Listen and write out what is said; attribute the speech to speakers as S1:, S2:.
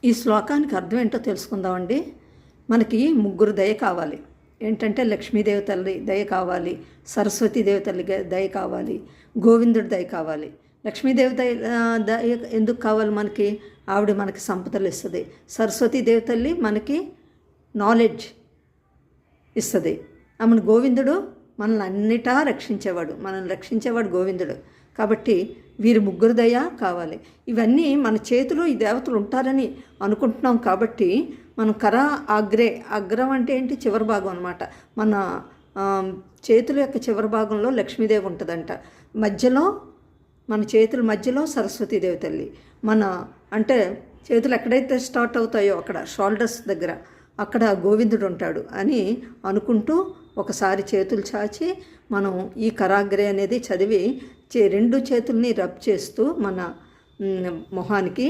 S1: ఈ శ్లోకానికి అర్థం ఏంటో తెలుసుకుందామండి. మనకి ముగ్గురు దయ కావాలి. ఏంటంటే లక్ష్మీదేవి తల్లి దయ కావాలి, సరస్వతీదేవి తల్లి దయ కావాలి, గోవిందుడి దయ కావాలి. లక్ష్మీదేవి దయ ఎందుకు కావాలి మనకి? ఆవిడ మనకి సంపదలు ఇస్తుంది. సరస్వతీదేవి తల్లి మనకి నాలెడ్జ్ ఇస్తుంది. ఆమెను గోవిందుడు మనల్ని అన్నిటా రక్షించేవాడు, మనల్ని రక్షించేవాడు గోవిందుడు. కాబట్టి వీరి ముగ్గురు దయ కావాలి. ఇవన్నీ మన చేతిలో ఈ దేవతలు ఉంటారని అనుకుంటున్నాం. కాబట్టి మనం అగ్రం అంటే ఏంటి? చివరి భాగం అనమాట. మన చేతుల యొక్క చివరి భాగంలో లక్ష్మీదేవి ఉంటుందంట. మధ్యలో మన చేతుల మధ్యలో సరస్వతీదేవి తల్లి. అంటే చేతులు ఎక్కడైతే స్టార్ట్ అవుతాయో అక్కడ షోల్డర్స్ దగ్గర అక్కడ గోవిందుడు ఉంటాడు అని అనుకుంటూ ఒకసారి చేతులు చాచి మనం ఈ కరాగ్రే అనేది చదివి రెండు చేతుల్ని రబ్ చేస్తూ మన మొహానికి